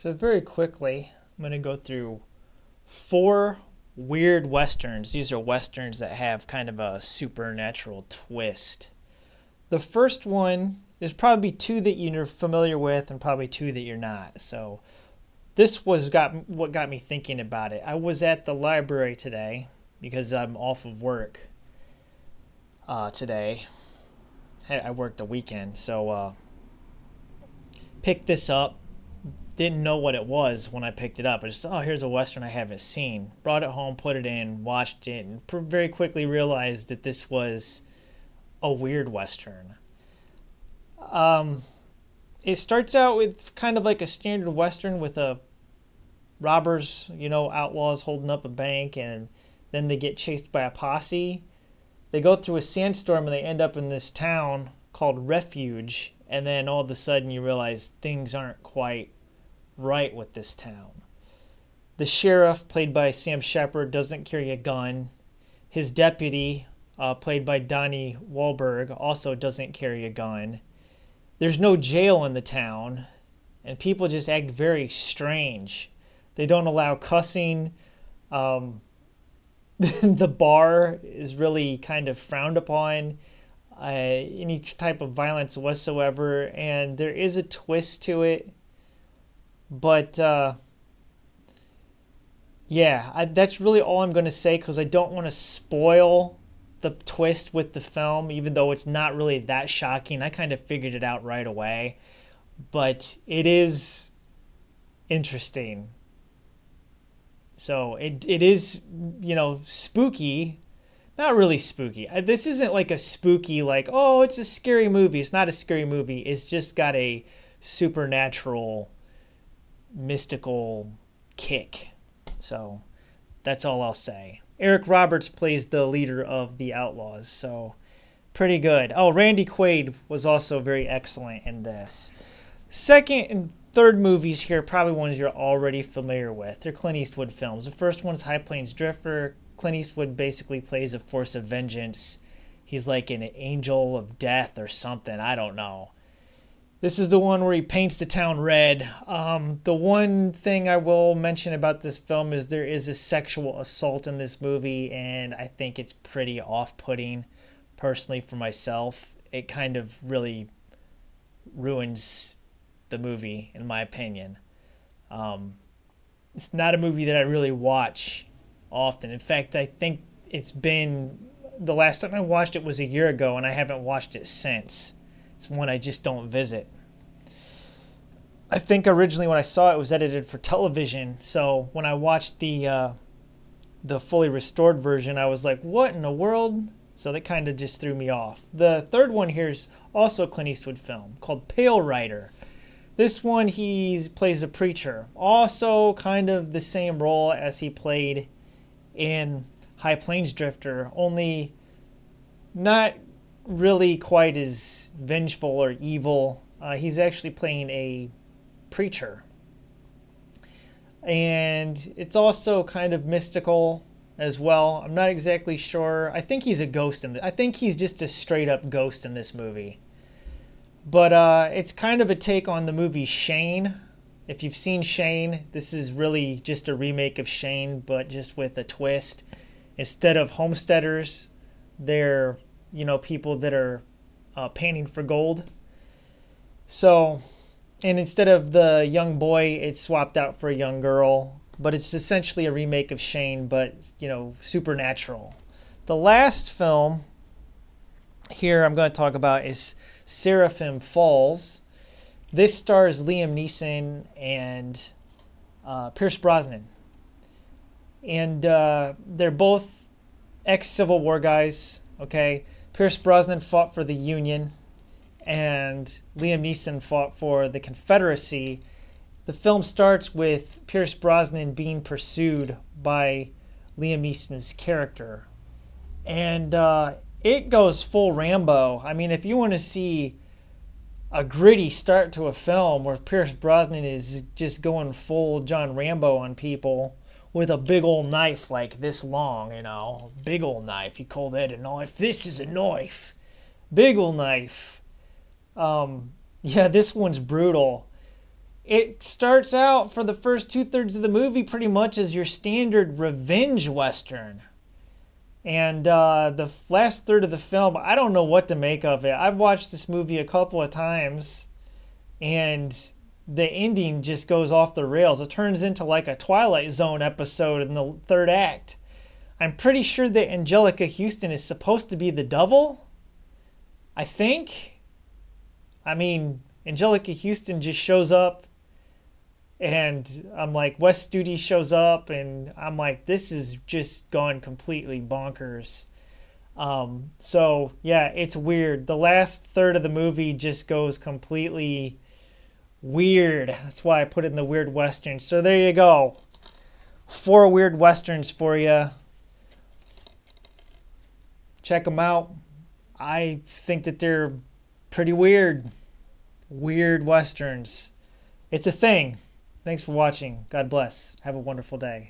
So very quickly, I'm going to go through four weird westerns. These are westerns that have kind of a supernatural twist. The first one, there's probably two that you're familiar with and probably two that you're not. So this was what got me thinking about it. I was at the library today because I'm off of work today. I worked the weekend, so picked this up. Didn't know what it was when I picked it up. I just, here's a Western I haven't seen. Brought it home, put it in, watched it, and very quickly realized that this was a weird Western. It starts out with kind of like a standard Western with a robbers, outlaws holding up a bank, and then they get chased by a posse. They go through a sandstorm and they end up in this town called Refuge, and then all of a sudden you realize things aren't quite right with this town. The sheriff, played by Sam Shepard, doesn't carry a gun. His deputy, played by Donnie Wahlberg, also doesn't carry a gun. There's no jail in the town, and people just act very strange. They don't allow cussing. The bar is really kind of frowned upon. Any type of violence whatsoever, and there is a twist to it. But that's really all I'm going to say because I don't want to spoil the twist with the film, even though it's not really that shocking. I kind of figured it out right away, but it is interesting. So it is, spooky. Not really spooky. This isn't like a spooky, it's a scary movie. It's not a scary movie. It's just got a supernatural, mystical kick. So that's all I'll say. Eric Roberts plays the leader of the Outlaws, so pretty good. Oh, Randy Quaid was also very excellent in this. Second and third movies here, probably ones you're already familiar with. They're Clint Eastwood films. The first one's High Plains Drifter. Clint Eastwood basically plays a force of vengeance. He's like an angel of death or something. I don't know. This is the one where he paints the town red. The one thing I will mention about this film is there is a sexual assault in this movie, and I think it's pretty off-putting, personally, for myself. It kind of really ruins the movie, in my opinion. It's not a movie that I really watch often. In fact, I think the last time I watched it was a year ago, and I haven't watched it since. It's one I just don't visit. I think originally when I saw it was edited for television, so when I watched the fully restored version, I was like, what in the world? So that kind of just threw me off. The third one here is also a Clint Eastwood film called Pale Rider. This one he plays a preacher, also kind of the same role as he played in High Plains Drifter, only not really quite as vengeful or evil. He's actually playing a preacher. And it's also kind of mystical as well. I'm not exactly sure. I think he's a ghost I think he's just a straight up ghost in this movie. But it's kind of a take on the movie Shane. If you've seen Shane, this is really just a remake of Shane, but just with a twist. Instead of homesteaders, they're people that are panning for gold. So, and instead of the young boy, it's swapped out for a young girl. But it's essentially a remake of Shane, but, supernatural. The last film here I'm going to talk about is Seraphim Falls. This stars Liam Neeson and Pierce Brosnan. And they're both ex-Civil War guys, okay? Pierce Brosnan fought for the Union, and Liam Neeson fought for the Confederacy. The film starts with Pierce Brosnan being pursued by Liam Neeson's character. And it goes full Rambo. I mean, if you want to see a gritty start to a film where Pierce Brosnan is just going full John Rambo on people with a big old knife like this long, big old knife. You call that a knife? This is a knife. Big old knife. This one's brutal. it starts out for the first 2/3 of the movie pretty much as your standard revenge Western. And the last third of the film, I don't know what to make of it. I've watched this movie a couple of times, and the ending just goes off the rails. It turns into like a Twilight Zone episode in the third act. I'm pretty sure that Angelica Houston is supposed to be the double. I think. I mean, Angelica Houston just shows up, and I'm like, Wes Studi shows up, and I'm like, this is just gone completely bonkers. So, yeah, it's weird. The last third of the movie just goes completely weird. That's why I put it in the Weird Westerns. So there you go. 4 Weird Westerns for you. Check them out. I think that they're pretty weird. Weird Westerns. It's a thing. Thanks for watching. God bless. Have a wonderful day.